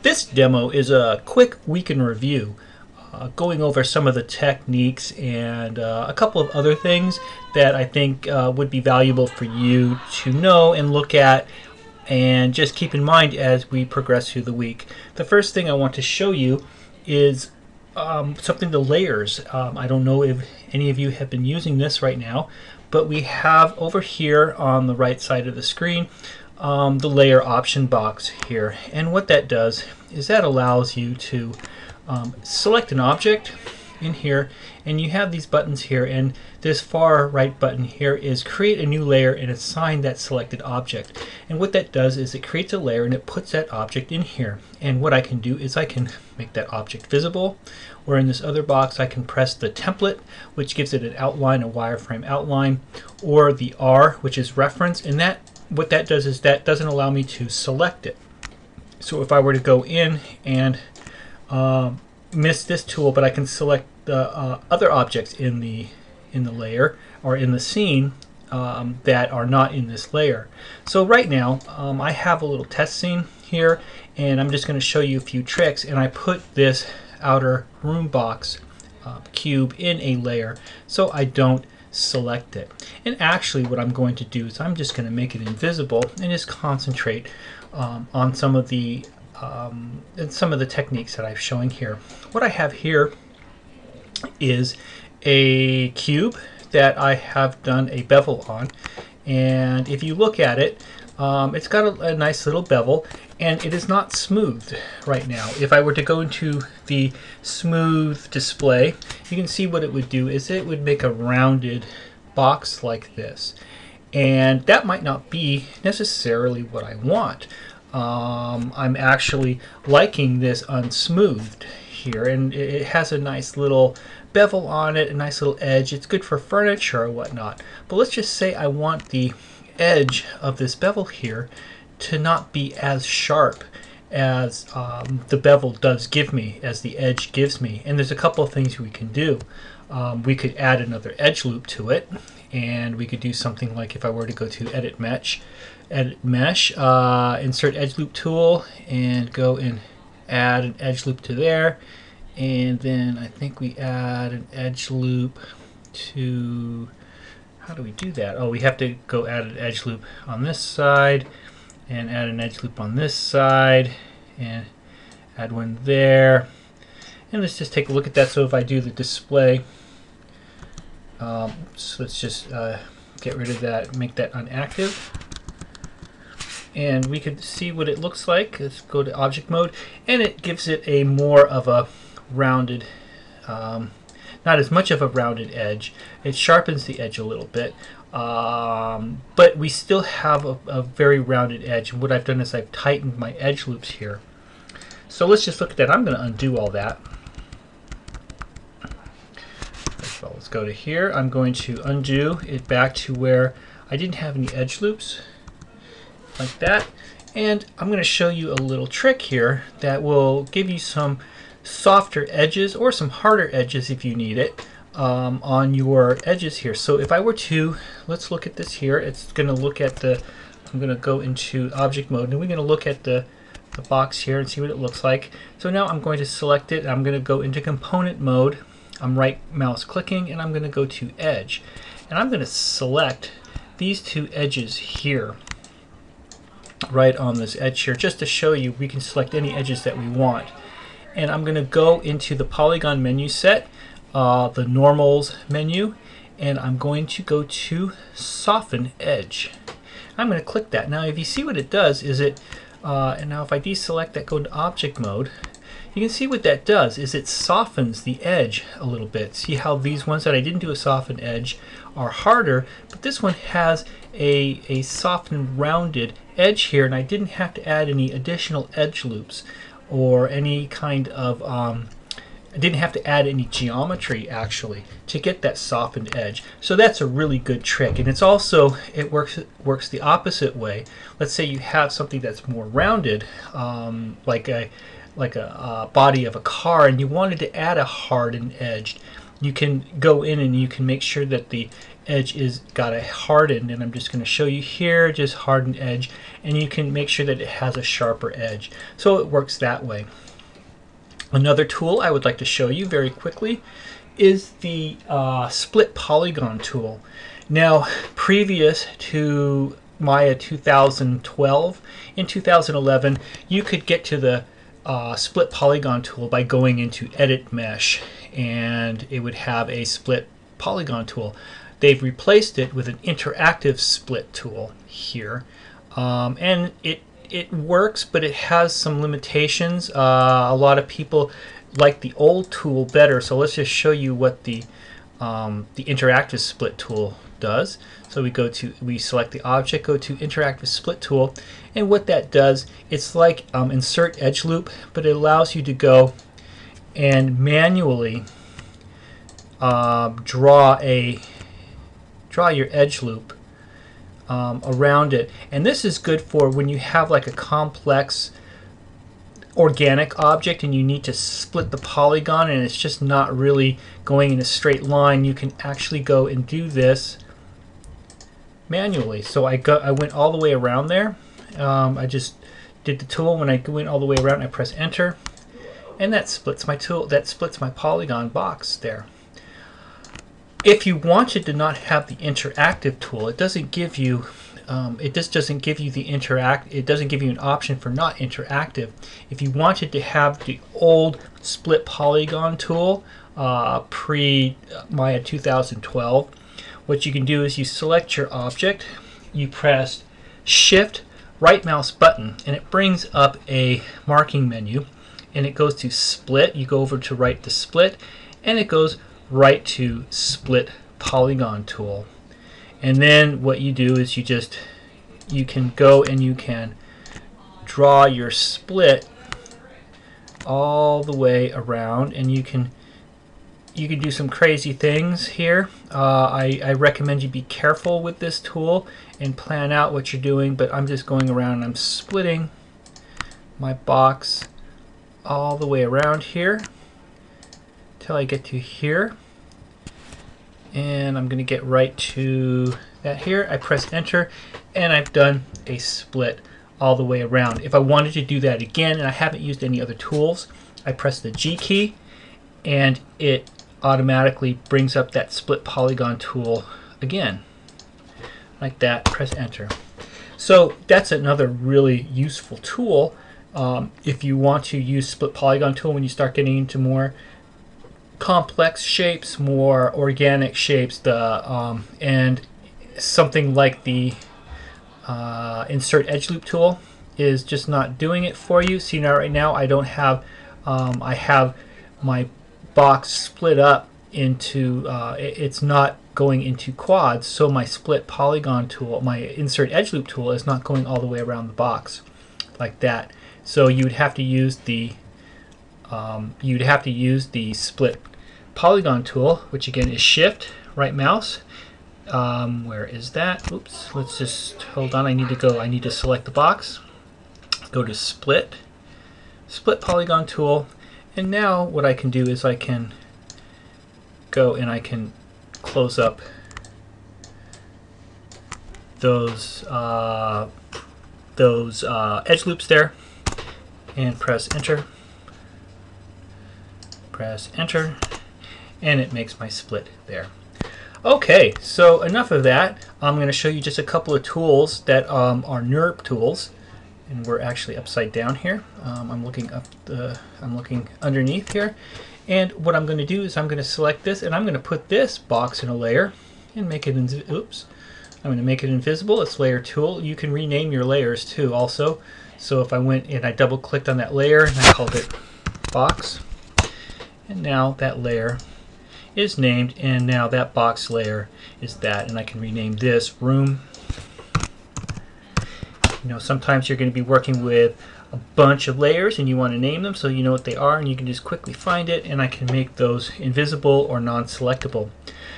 This demo is a quick week in review, going over some of the techniques and a couple of other things that I think would be valuable for you to know and look at and just keep in mind as we progress through the week. The first thing I want to show you is something to layers. I don't know if any of you have been using this right now, but we have over here on the right side of the screen the layer option box here, and what that does is that allows you to select an object in here, and you have these buttons here, and this far right button here is create a new layer and assign that selected object. And what that does is it creates a layer and it puts that object in here, and what I can do is I can make that object visible, or in this other box I can press the template, which gives it an outline, a wireframe outline, or the R, which is reference, and that what that does is that doesn't allow me to select it. So if I were to go in and miss this tool, but I can select the other objects in the layer or in the scene that are not in this layer. So right now I have a little test scene here, and I'm just going to show you a few tricks, and I put this outer room box cube in a layer so I don't select it. And actually what I'm going to do is I'm just going to make it invisible and just concentrate on some of the techniques that I'm showing here. What I have here is a cube that I have done a bevel on, and if you look at it, it's got a nice little bevel, and it is not smoothed right now. If I were to go into the smooth display, you can see what it would do is it would make a rounded box like this, and that might not be necessarily what I want. I'm actually liking this unsmoothed here, and it has a nice little bevel on it, a nice little edge. It's good for furniture or whatnot, but let's just say I want the edge of this bevel here to not be as sharp as the bevel does give me, as the edge gives me. And there's a couple of things we can do. We could add another edge loop to it, and we could do something like, if I were to go to edit mesh, insert edge loop tool, and go and add an edge loop to there, and then I think we add an edge loop to, how do we do that? Oh, we have to go add an edge loop on this side, and add an edge loop on this side, and add one there. And let's just take a look at that. So if I do the display, so let's just get rid of that, make that unactive, and we could see what it looks like. Let's go to object mode, and it gives it a more of a rounded, not as much of a rounded edge. It sharpens the edge a little bit, but we still have a very rounded edge. And what I've done is I've tightened my edge loops here. So let's just look at that. I'm going to undo all that. So let's go to here. I'm going to undo it back to where I didn't have any edge loops, like that. And I'm going to show you a little trick here that will give you some softer edges, or some harder edges if you need it, on your edges here. So if I were to, let's look at this here. It's going to look at the, I'm going to go into object mode, and we're going to look at the box here and see what it looks like. So now I'm going to select it, and I'm going to go into component mode. I'm right mouse clicking, and I'm going to go to edge, and I'm going to select these two edges here, right on this edge here, just to show you we can select any edges that we want. And I'm going to go into the polygon menu set, the normals menu, and I'm going to go to soften edge. I'm going to click that. Now if you see what it does is it, and now if I deselect that, go into object mode, you can see what that does is it softens the edge a little bit. See how these ones that I didn't do a softened edge are harder, but this one has a softened rounded edge here, and I didn't have to add any additional edge loops or any kind of I didn't have to add any geometry actually to get that softened edge. So that's a really good trick, and it's also, it works the opposite way. Let's say you have something that's more rounded, like a body of a car, and you wanted to add a hardened edge. You can go in and you can make sure that the edge is got a hardened, and I'm just going to show you here, just hardened edge, and you can make sure that it has a sharper edge. So it works that way. Another tool I would like to show you very quickly is the split polygon tool. Now, previous to Maya 2012, in 2011, you could get to the split polygon tool by going into Edit Mesh, and it would have a split polygon tool. They've replaced it with an interactive split tool here, and it works, but it has some limitations. A lot of people like the old tool better, so let's just show you what the interactive split tool does. So we select the object, go to interactive split tool, and what that does, it's like insert edge loop, but it allows you to go and manually draw your edge loop around it. And this is good for when you have like a complex organic object and you need to split the polygon and it's just not really going in a straight line. You can actually go and do this manually. So I went all the way around there. I just did the tool. When I went all the way around, I press enter, and that splits my tool. That splits my polygon box there. If you wanted to not have the interactive tool, it doesn't give you it just doesn't give you the it doesn't give you an option for not interactive. If you wanted to have the old split polygon tool pre Maya 2012, what you can do is you select your object, you press Shift right mouse button, and it brings up a marking menu, and it goes to split. You go over to right to split, and it goes right to split polygon tool. And then what you do is you can go and you can draw your split all the way around, and you can do some crazy things here. I recommend you be careful with this tool and plan out what you're doing, but I'm just going around and I'm splitting my box all the way around here till I get to here, and I'm going to get right to that here. I press enter, and I've done a split all the way around. If I wanted to do that again, and I haven't used any other tools, I press the G key, and it automatically brings up that split polygon tool again, like that. Press enter. So that's another really useful tool if you want to use split polygon tool when you start getting into more complex shapes, more organic shapes, and something like the insert edge loop tool is just not doing it for you. See, now right now I don't have I have my box split up into it's not going into quads, so my split polygon tool, my insert edge loop tool, is not going all the way around the box like that. So you would have to use the split polygon tool, which again is Shift right mouse. Where is that? Oops, let's just hold on. I need to select the box, go to split polygon tool, and now what I can do is I can go and I can close up those edge loops there, and press enter, and it makes my split there. Okay, so enough of that. I'm going to show you just a couple of tools that are NURB tools, and we're actually upside down here. I'm looking underneath here, and what I'm going to do is I'm going to select this, and I'm going to put this box in a layer and make it I'm going to make it invisible. It's layer tool. You can rename your layers too also. So if I went and I double clicked on that layer and I called it box, and now that layer is named, and now that box layer is that, and I can rename this room. You know, sometimes you're going to be working with a bunch of layers and you want to name them so you know what they are, and you can just quickly find it, and I can make those invisible or non-selectable.